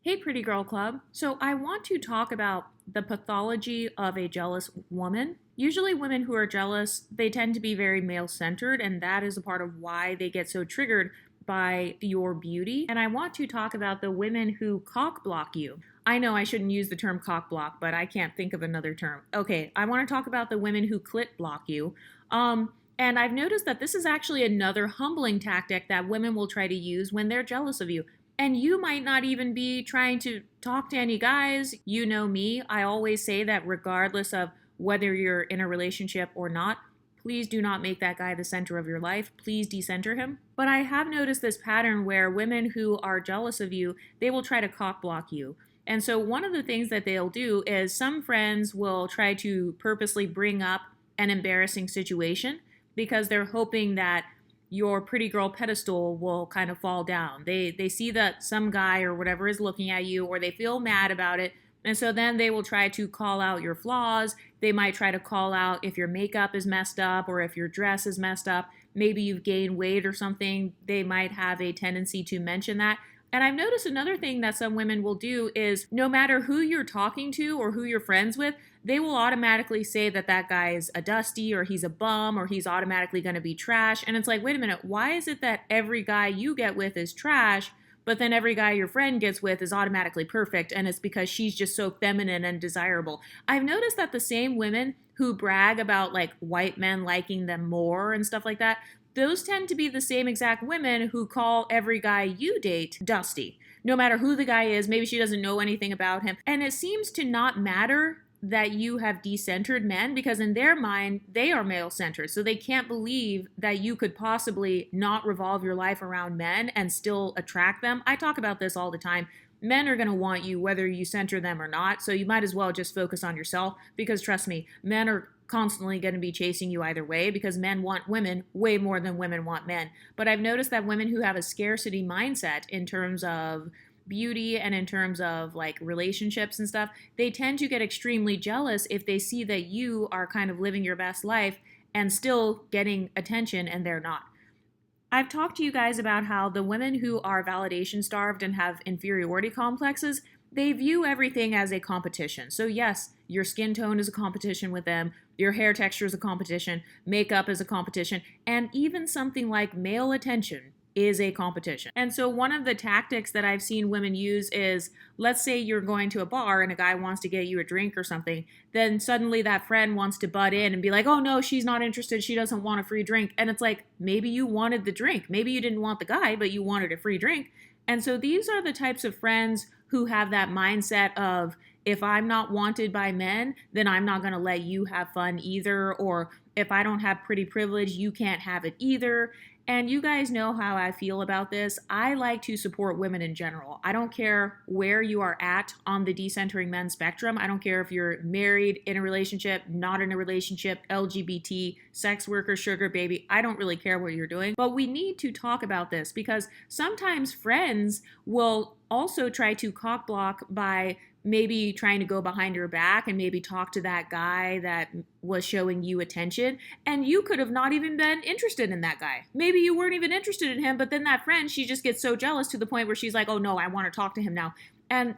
Hey, Pretty Girl Club. So, I want to talk about the pathology of a jealous woman. Usually, women who are jealous, they tend to be very male centered, and that is a part of why they get so triggered by your beauty. And I want to talk about the women who cock block you. I know I shouldn't use the term cock block, but I can't think of another term. Okay, I want to talk about the women who clit block you. And I've noticed that this is actually another humbling tactic that women will try to use when they're jealous of you. And you might not even be trying to talk to any guys. You know me. I always say that regardless of whether you're in a relationship or not, please do not make that guy the center of your life. Please decenter him. But I have noticed this pattern where women who are jealous of you, they will try to cock block you. And so one of the things that they'll do is some friends will try to purposely bring up an embarrassing situation because they're hoping that your pretty girl pedestal will kind of fall down. They see that some guy or whatever is looking at you, or they feel mad about it, and so then they will try to call out your flaws. They might try to call out if your makeup is messed up or if your dress is messed up. Maybe you've gained weight or something. They might have a tendency to mention that. And I've noticed another thing that some women will do is no matter who you're talking to or who you're friends with, they will automatically say that that guy is a dusty or he's a bum or he's automatically going to be trash. And it's like, wait a minute, why is it that every guy you get with is trash, but then every guy your friend gets with is automatically perfect? And it's because she's just so feminine and desirable. I've noticed that the same women who brag about like white men liking them more and stuff like that, those tend to be the same exact women who call every guy you date dusty. No matter who the guy is, maybe she doesn't know anything about him. And it seems to not matter that you have decentered men because in their mind, they are male centered. So they can't believe that you could possibly not revolve your life around men and still attract them. I talk about this all the time. Men are going to want you whether you center them or not. So you might as well just focus on yourself because trust me, men are constantly going to be chasing you either way because men want women way more than women want men. But I've noticed that women who have a scarcity mindset in terms of beauty and in terms of like relationships and stuff, they tend to get extremely jealous if they see that you are kind of living your best life and still getting attention and they're not. I've talked to you guys about how the women who are validation starved and have inferiority complexes, they view everything as a competition. So yes, your skin tone is a competition with them, your hair texture is a competition, makeup is a competition, and even something like male attention is a competition. And so one of the tactics that I've seen women use is, let's say you're going to a bar and a guy wants to get you a drink or something, then suddenly that friend wants to butt in and be like, oh no, she's not interested, she doesn't want a free drink. And it's like, maybe you wanted the drink, maybe you didn't want the guy, but you wanted a free drink. And so these are the types of friends who have that mindset of, if I'm not wanted by men, then I'm not going to let you have fun either. Or if I don't have pretty privilege, you can't have it either. And you guys know how I feel about this. I like to support women in general. I don't care where you are at on the decentering men spectrum. I don't care if you're married, in a relationship, not in a relationship, LGBT, sex worker, sugar baby. I don't really care what you're doing. But we need to talk about this because sometimes friends will also try to cock block by maybe trying to go behind your back and maybe talk to that guy that was showing you attention. And you could have not even been interested in that guy. Maybe you weren't even interested in him, but then that friend, she just gets so jealous to the point where she's like, oh no, I want to talk to him now. And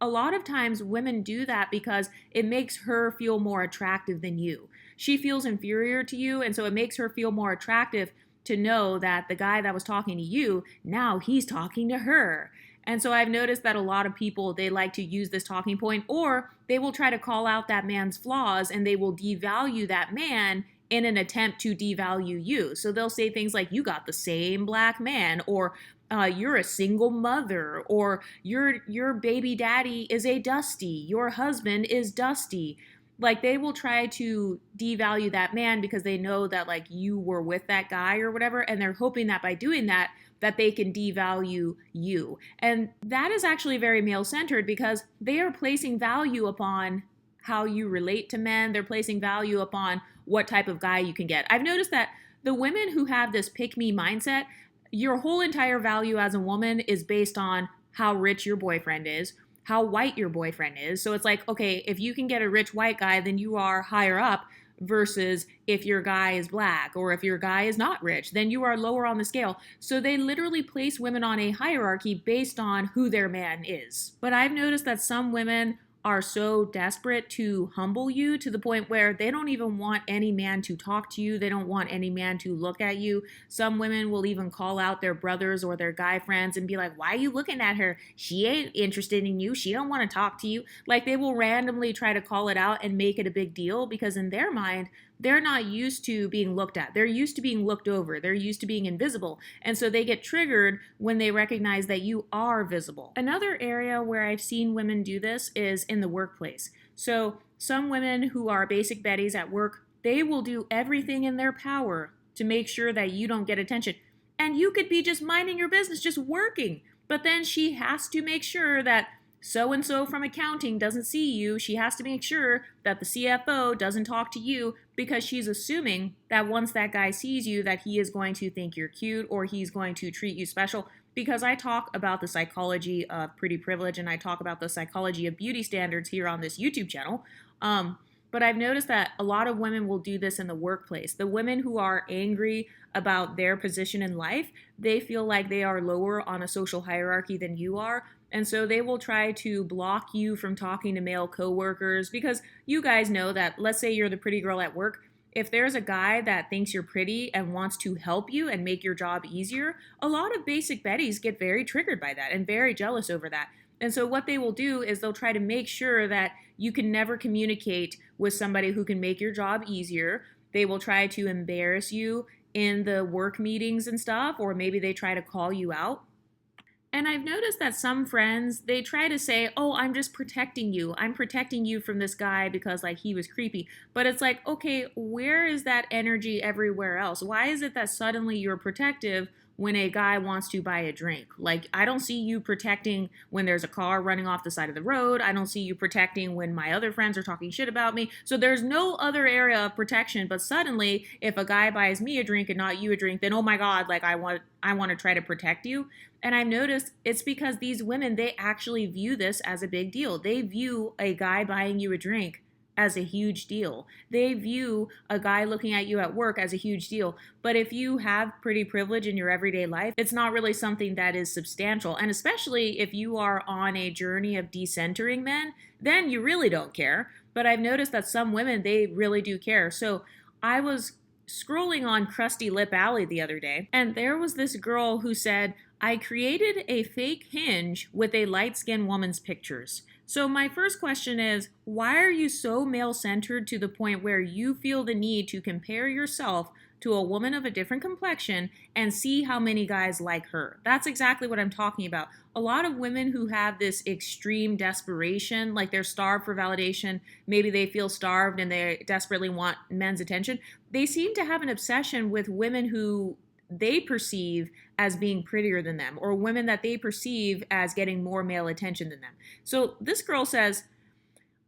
a lot of times women do that because it makes her feel more attractive than you. She feels inferior to you, and so it makes her feel more attractive to know that the guy that was talking to you, now he's talking to her. And so I've noticed that a lot of people, they like to use this talking point, or they will try to call out that man's flaws and they will devalue that man in an attempt to devalue you. So they'll say things like, you got the same black man, or you're a single mother, or your baby daddy is a dusty, your husband is dusty. Like they will try to devalue that man because they know that like you were with that guy or whatever, and they're hoping that by doing that, that they can devalue you. And that is actually very male-centered because they are placing value upon how you relate to men. They're placing value upon what type of guy you can get. I've noticed that the women who have this pick-me mindset, your whole entire value as a woman is based on how rich your boyfriend is, how white your boyfriend is. So it's like, okay, if you can get a rich white guy, then you are higher up versus if your guy is black or if your guy is not rich, then you are lower on the scale. So they literally place women on a hierarchy based on who their man is. But I've noticed that some women are so desperate to humble you to the point where they don't even want any man to talk to you. They don't want any man to look at you. Some women will even call out their brothers or their guy friends and be like, why are you looking at her? She ain't interested in you. She don't want to talk to you. Like they will randomly try to call it out and make it a big deal because in their mind, they're not used to being looked at. They're used to being looked over. They're used to being invisible. And so they get triggered when they recognize that you are visible. Another area where I've seen women do this is in the workplace. So some women who are basic betties at work, they will do everything in their power to make sure that you don't get attention. And you could be just minding your business, just working. But then she has to make sure that so-and-so from accounting doesn't see you. She has to make sure that the CFO doesn't talk to you because she's assuming that once that guy sees you that he is going to think you're cute or he's going to treat you special. Because I talk about the psychology of pretty privilege and I talk about the psychology of beauty standards here on this YouTube channel. But I've noticed that a lot of women will do this in the workplace. The women who are angry about their position in life, they feel like they are lower on a social hierarchy than you are. And so they will try to block you from talking to male coworkers because you guys know that, let's say you're the pretty girl at work. If there's a guy that thinks you're pretty and wants to help you and make your job easier, a lot of basic betties get very triggered by that and very jealous over that. And so what they will do is they'll try to make sure that you can never communicate with somebody who can make your job easier. They will try to embarrass you in the work meetings and stuff, or maybe they try to call you out. And I've noticed that some friends, they try to say, oh, I'm just protecting you. I'm protecting you from this guy because like he was creepy. But it's like, okay, where is that energy everywhere else? Why is it that suddenly you're protective when a guy wants to buy a drink? Like, I don't see you protecting when there's a car running off the side of the road. I don't see you protecting when my other friends are talking shit about me. So there's no other area of protection. But suddenly, if a guy buys me a drink and not you a drink, then oh my God, like I want to try to protect you. And I've noticed it's because these women, they actually view this as a big deal. They view a guy buying you a drink as a huge deal. They view a guy looking at you at work as a huge deal. But if you have pretty privilege in your everyday life, it's not really something that is substantial. And especially if you are on a journey of decentering men, then you really don't care. But I've noticed that some women, they really do care. So I was scrolling on Krusty Lip Alley the other day, and there was this girl who said, I created a fake Hinge with a light-skinned woman's pictures. So my first question is, why are you so male-centered to the point where you feel the need to compare yourself to a woman of a different complexion and see how many guys like her? That's exactly what I'm talking about. A lot of women who have this extreme desperation, like they're starved for validation, maybe they feel starved and they desperately want men's attention, they seem to have an obsession with women who they perceive as being prettier than them, or women that they perceive as getting more male attention than them. So this girl says,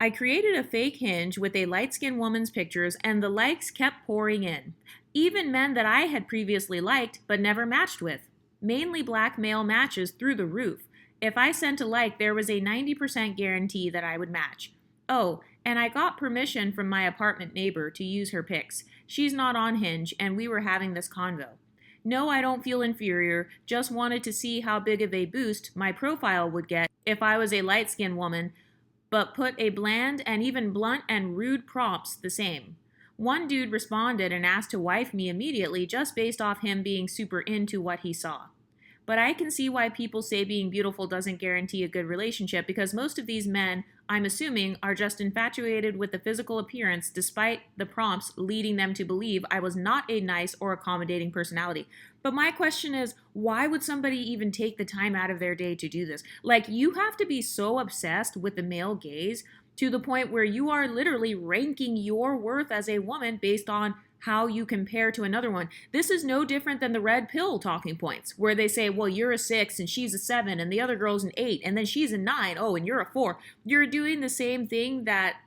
I created a fake Hinge with a light-skinned woman's pictures and the likes kept pouring in. Even men that I had previously liked but never matched with. Mainly black male matches through the roof. If I sent a like, there was a 90% guarantee that I would match. Oh, and I got permission from my apartment neighbor to use her pics. She's not on Hinge and we were having this convo. No, I don't feel inferior, just wanted to see how big of a boost my profile would get if I was a light-skinned woman, but put a bland and even blunt and rude prompts the same. One dude responded and asked to wife me immediately just based off him being super into what he saw. But I can see why people say being beautiful doesn't guarantee a good relationship because most of these men, I'm assuming, are just infatuated with the physical appearance despite the prompts leading them to believe I was not a nice or accommodating personality. But my question is, why would somebody even take the time out of their day to do this? Like, you have to be so obsessed with the male gaze to the point where you are literally ranking your worth as a woman based on how you compare to another one. This is no different than the red pill talking points, where they say, well, you're a 6 and she's a 7 and the other girl's an 8 and then she's a 9. Oh, and you're a 4. You're doing the same thing that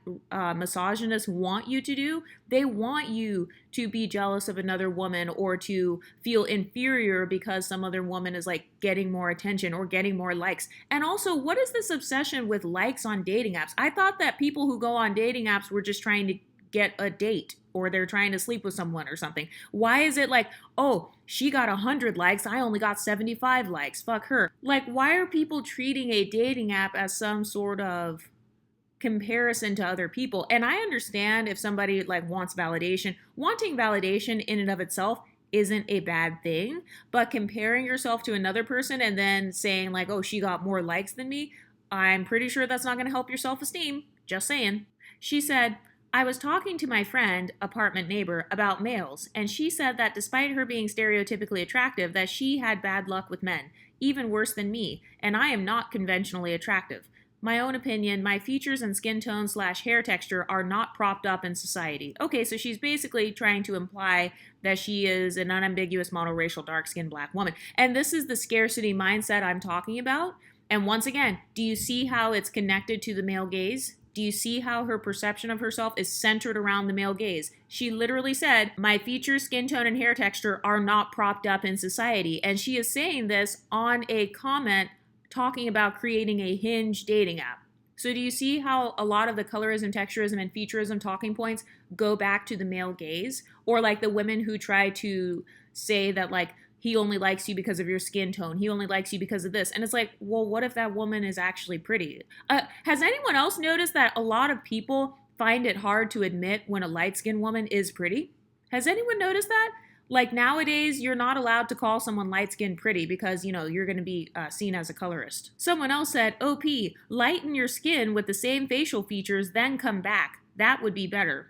misogynists want you to do. They want you to be jealous of another woman or to feel inferior because some other woman is like getting more attention or getting more likes. And also, what is this obsession with likes on dating apps? I thought that people who go on dating apps were just trying to get a date or they're trying to sleep with someone or something? Why is it like, oh, she got 100 likes, I only got 75 likes, fuck her? Like, why are people treating a dating app as some sort of comparison to other people? And I understand if somebody like wants validation. Wanting validation in and of itself isn't a bad thing, but comparing yourself to another person and then saying like, oh, she got more likes than me, I'm pretty sure that's not going to help your self-esteem. Just saying. She said, I was talking to my friend, apartment neighbor, about males, and she said that despite her being stereotypically attractive, that she had bad luck with men, even worse than me, and I am not conventionally attractive. My own opinion, my features and skin tone / hair texture are not propped up in society. Okay, so she's basically trying to imply that she is an unambiguous monoracial dark-skinned black woman. And this is the scarcity mindset I'm talking about. And once again, do you see how it's connected to the male gaze? Do you see how her perception of herself is centered around the male gaze? She literally said, my features, skin tone, and hair texture are not propped up in society. And she is saying this on a comment talking about creating a Hinge dating app. So do you see how a lot of the colorism, texturism, and featurism talking points go back to the male gaze? Or like the women who try to say that like, he only likes you because of your skin tone. He only likes you because of this. And it's like, well, what if that woman is actually pretty? Has anyone else noticed that a lot of people find it hard to admit when a light-skinned woman is pretty? Has anyone noticed that? Like nowadays, you're not allowed to call someone light-skinned pretty because, you know, you're going to be seen as a colorist. Someone else said, OP, lighten your skin with the same facial features, then come back. That would be better.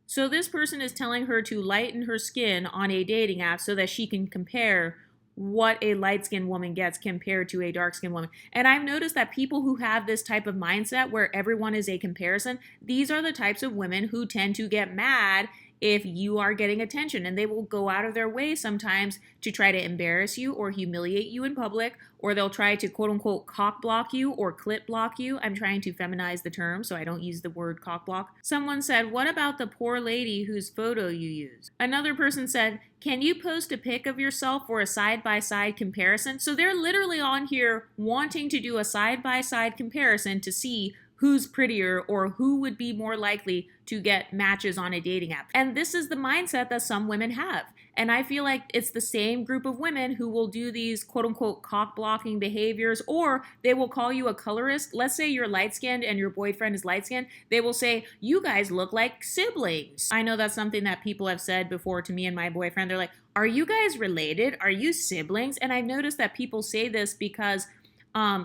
So this person is telling her to lighten her skin on a dating app so that she can compare what a light-skinned woman gets compared to a dark-skinned woman. And I've noticed that people who have this type of mindset where everyone is a comparison, these are the types of women who tend to get mad if you are getting attention, and they will go out of their way sometimes to try to embarrass you or humiliate you in public, or they'll try to quote unquote cock block you or clit block you. I'm trying to feminize the term so I don't use the word cock block. Someone said, what about the poor lady whose photo you use? Another person said, can you post a pic of yourself for a side-by-side comparison? So they're literally on here wanting to do a side-by-side comparison to see who's prettier or who would be more likely to get matches on a dating app. And this is the mindset that some women have. And I feel like it's the same group of women who will do these quote unquote cock blocking behaviors, or they will call you a colorist. Let's say you're light skinned and your boyfriend is light skinned. They will say, you guys look like siblings. I know that's something that people have said before to me and my boyfriend. They're like, are you guys related? Are you siblings? And I've noticed that people say this because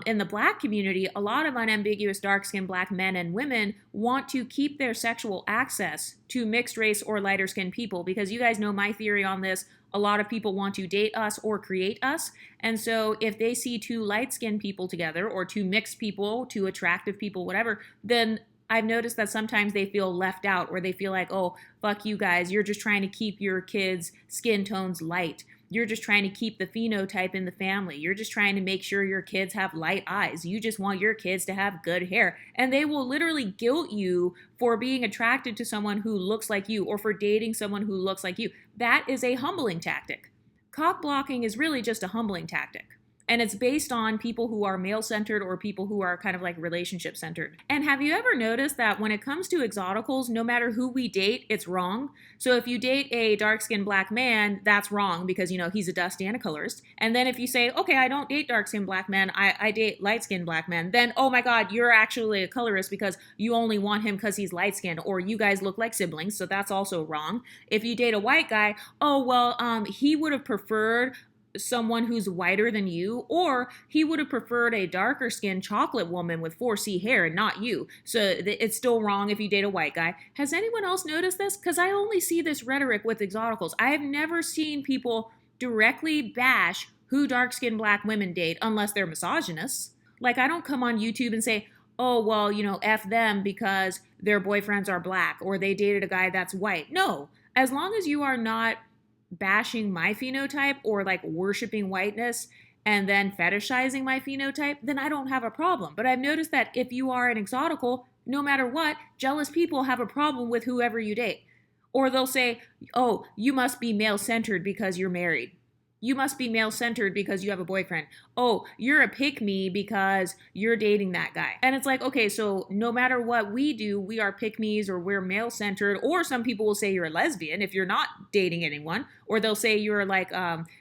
in the black community, a lot of unambiguous dark-skinned black men and women want to keep their sexual access to mixed race or lighter skinned people, because you guys know my theory on this. A lot of people want to date us or create us. And so if they see two light-skinned people together or two mixed people, two attractive people, whatever, then I've noticed that sometimes they feel left out, or they feel like, oh, fuck you guys, you're just trying to keep your kids' skin tones light. You're just trying to keep the phenotype in the family. You're just trying to make sure your kids have light eyes. You just want your kids to have good hair. And they will literally guilt you for being attracted to someone who looks like you, or for dating someone who looks like you. That is a humbling tactic. Cock blocking is really just a humbling tactic. And it's based on people who are male-centered or people who are kind of like relationship-centered. And have you ever noticed that when it comes to exoticals, no matter who we date, it's wrong? So if you date a dark-skinned black man, that's wrong because, you know, he's a dusty and a colorist. And then if you say, okay, I don't date dark-skinned black men, I date light-skinned black men, then, oh my God, you're actually a colorist because you only want him because he's light-skinned, or you guys look like siblings, so that's also wrong. If you date a white guy, oh, well, he would have preferred someone who's whiter than you, or he would have preferred a darker skinned chocolate woman with 4C hair and not you. So it's still wrong if you date a white guy. Has anyone else noticed this? Because I only see this rhetoric with exoticals. I have never seen people directly bash who dark skinned black women date unless they're misogynists. Like, I don't come on YouTube and say, oh, well, you know, F them because their boyfriends are black or they dated a guy that's white. No, as long as you are not bashing my phenotype or like worshiping whiteness and then fetishizing my phenotype, then I don't have a problem. But I've noticed that if you are an exotical, no matter what, jealous people have a problem with whoever you date. Or they'll say, oh, you must be male-centered because you're married. you must be male-centered because you have a boyfriend. Oh, you're a pick-me because you're dating that guy. And it's like, okay, so no matter what we do, we are pick-me's or we're male-centered, or some people will say you're a lesbian if you're not dating anyone, or they'll say you're like,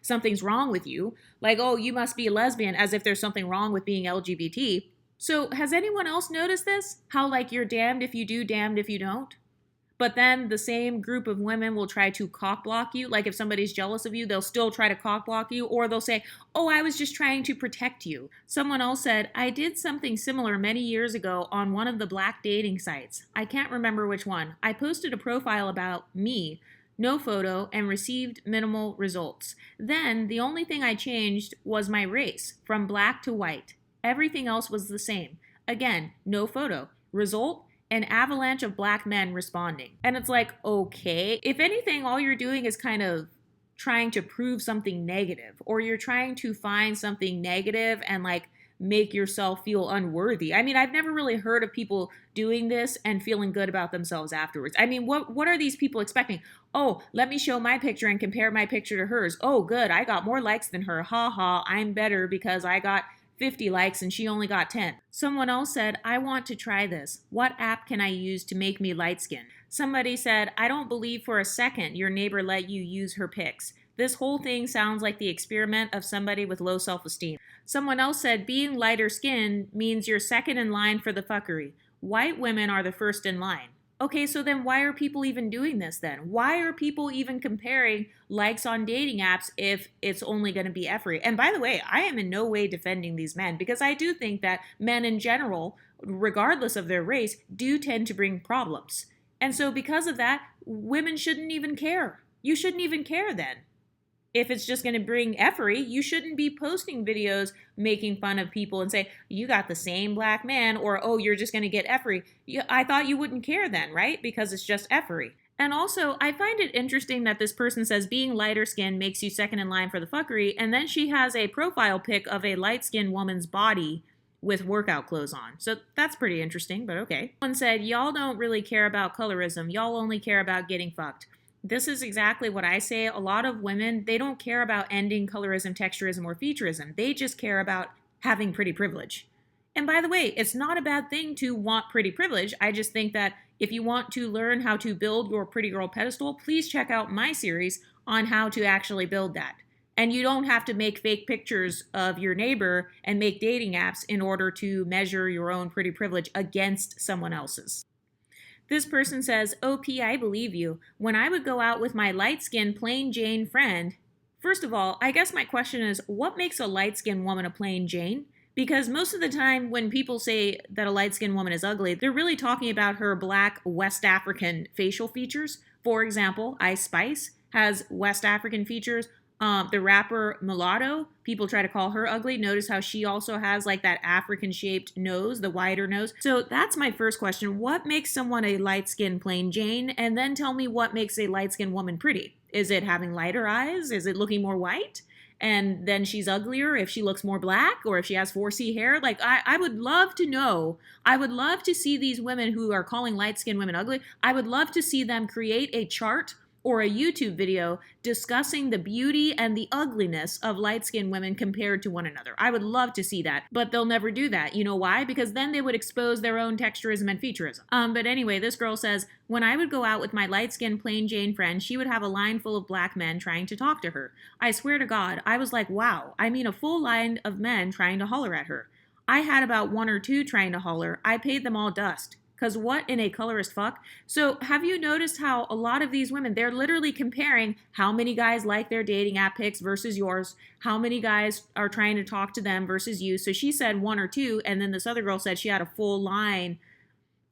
something's wrong with you. Like, oh, you must be a lesbian, as if there's something wrong with being LGBT. So has anyone else noticed this? How like you're damned if you do, damned if you don't? But then the same group of women will try to cock block you. Like if somebody's jealous of you, they'll still try to cock block you, or they'll say, oh, I was just trying to protect you. Someone else said, I did something similar many years ago on one of the black dating sites. I can't remember which one. I posted a profile about me, no photo, and received minimal results. Then the only thing I changed was my race from black to white. Everything else was the same. Again, no photo. Result, an avalanche of black men responding. And it's like, okay, if anything, all you're doing is kind of trying to prove something negative, or you're trying to find something negative and like make yourself feel unworthy. I mean, I've never really heard of people doing this and feeling good about themselves afterwards. I mean, what are these people expecting? Oh, let me show my picture and compare my picture to hers. Oh, good, I got more likes than her. Ha ha, I'm better because I got 50 likes and she only got 10. Someone else said, I want to try this. What app can I use to make me light skinned? Somebody said, I don't believe for a second your neighbor let you use her pics. This whole thing sounds like the experiment of somebody with low self-esteem. Someone else said, being lighter skinned means you're second in line for the fuckery. White women are the first in line. Okay, so then why are people even doing this then? Why are people even comparing likes on dating apps if it's only going to be effery? And by the way, I am in no way defending these men, because I do think that men in general, regardless of their race, do tend to bring problems. And so because of that, women shouldn't even care. You shouldn't even care then. If it's just going to bring effery, you shouldn't be posting videos making fun of people and say, you got the same black man, or, oh, you're just going to get effery. I thought you wouldn't care then, right? Because it's just effery. And also, I find it interesting that this person says being lighter skinned makes you second in line for the fuckery, and then she has a profile pic of a light-skinned woman's body with workout clothes on. So that's pretty interesting, but okay. Someone said, y'all don't really care about colorism. Y'all only care about getting fucked. This is exactly what I say. A lot of women, they don't care about ending colorism, texturism, or featureism. They just care about having pretty privilege. And by the way, it's not a bad thing to want pretty privilege. I just think that if you want to learn how to build your pretty girl pedestal, please check out my series on how to actually build that. And you don't have to make fake pictures of your neighbor and make dating apps in order to measure your own pretty privilege against someone else's. This person says, OP, I believe you. When I would go out with my light-skinned plain Jane friend, first of all, I guess my question is, what makes a light-skinned woman a plain Jane? Because most of the time when people say that a light-skinned woman is ugly, they're really talking about her black West African facial features. For example, Ice Spice has West African features. The rapper Mulatto, people try to call her ugly. Notice how she also has like that African-shaped nose, the wider nose. So that's my first question. What makes someone a light-skinned plain Jane? And then tell me what makes a light-skinned woman pretty. Is it having lighter eyes? Is it looking more white? And then she's uglier if she looks more black, or if she has 4C hair. Like, I would love to know. I would love to see these women who are calling light-skinned women ugly. I would love to see them create a chart or a YouTube video discussing the beauty and the ugliness of light-skinned women compared to one another. I would love to see that, but they'll never do that. You know why? Because then they would expose their own texturism and featureism. But anyway, this girl says, when I would go out with my light-skinned plain Jane friend, she would have a line full of black men trying to talk to her. I swear to God, I was like, wow. I mean, a full line of men trying to holler at her. I had about one or two trying to holler. I paid them all dust. Because what in a colorist fuck? So have you noticed how a lot of these women, they're literally comparing how many guys like their dating app pics versus yours, how many guys are trying to talk to them versus you. So she said one or two, and then this other girl said she had a full line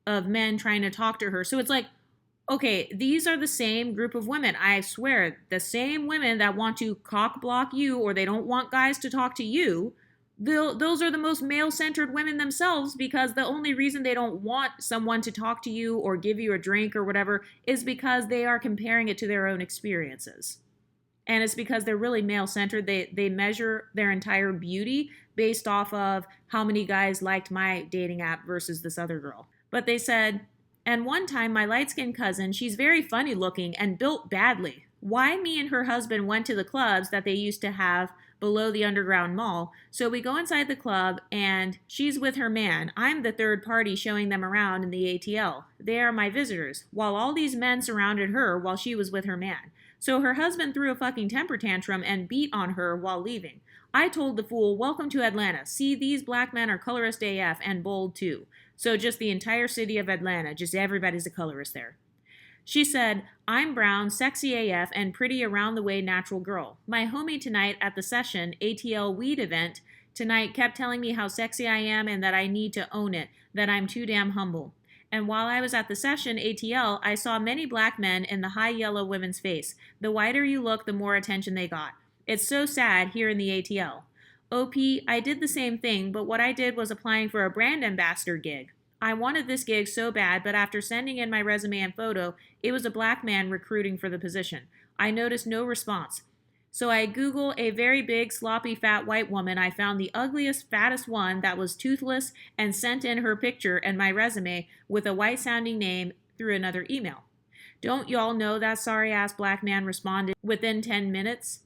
of men trying to talk to her. So it's like, okay, these are the same group of women. I swear, the same women that want to cock block you, or they don't want guys to talk to you. Those are the most male-centered women themselves, because the only reason they don't want someone to talk to you or give you a drink or whatever is because they are comparing it to their own experiences. And it's because they're really male-centered. They measure their entire beauty based off of how many guys liked my dating app versus this other girl. But they said, and one time my light-skinned cousin, she's very funny looking and built badly. why me and her husband went to the clubs that they used to have below the underground mall. So we go inside the club and she's with her man. I'm the third party showing them around in the ATL. They are my visitors, while all these men surrounded her while she was with her man. So her husband threw a fucking temper tantrum and beat on her while leaving. I told the fool, welcome to Atlanta. See, these black men are colorist AF and bold too. So just the entire city of Atlanta, just everybody's a colorist there. She said, I'm brown, sexy AF, and pretty around the way natural girl. My homie tonight at the session, ATL weed event, tonight kept telling me how sexy I am and that I need to own it, that I'm too damn humble. And while I was at the session, ATL, I saw many black men in the high yellow women's face. The whiter you look, the more attention they got. It's so sad here in the ATL. OP, I did the same thing, but what I did was applying for a brand ambassador gig. I wanted this gig so bad, but after sending in my resume and photo, it was a black man recruiting for the position. I noticed no response. So I Google a very big, sloppy, fat white woman. I found the ugliest, fattest one that was toothless and sent in her picture and my resume with a white-sounding name through another email. Don't y'all know that sorry-ass black man responded within 10 minutes?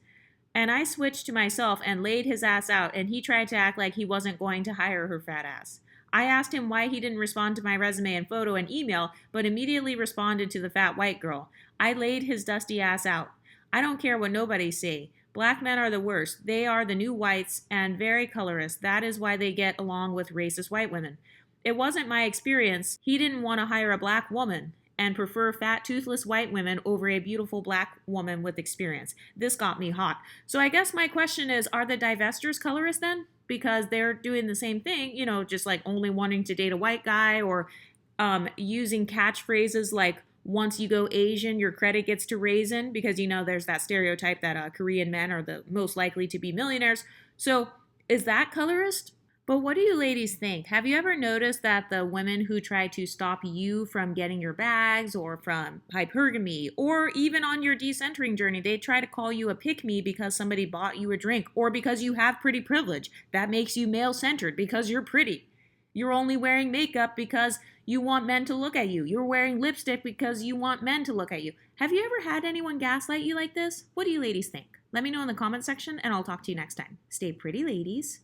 And I switched to myself and laid his ass out, and he tried to act like he wasn't going to hire her fat ass. I asked him why he didn't respond to my resume and photo and email, but immediately responded to the fat white girl. I laid his dusty ass out. I don't care what nobody say. Black men are the worst. They are the new whites and very colorist. That is why they get along with racist white women. It wasn't my experience. He didn't want to hire a black woman and prefer fat, toothless white women over a beautiful black woman with experience. This got me hot. So I guess my question is, are the divestors colorist then? Because they're doing the same thing, you know, just like only wanting to date a white guy or using catchphrases like, once you go Asian, your credit gets to raisin, because, you know, there's that stereotype that Korean men are the most likely to be millionaires. So is that colorist? But what do you ladies think? Have you ever noticed that the women who try to stop you from getting your bags or from hypergamy or even on your decentering journey, they try to call you a pick-me because somebody bought you a drink or because you have pretty privilege. That makes you male-centered because you're pretty. You're only wearing makeup because you want men to look at you. You're wearing lipstick because you want men to look at you. Have you ever had anyone gaslight you like this? What do you ladies think? Let me know in the comment section and I'll talk to you next time. Stay pretty, ladies.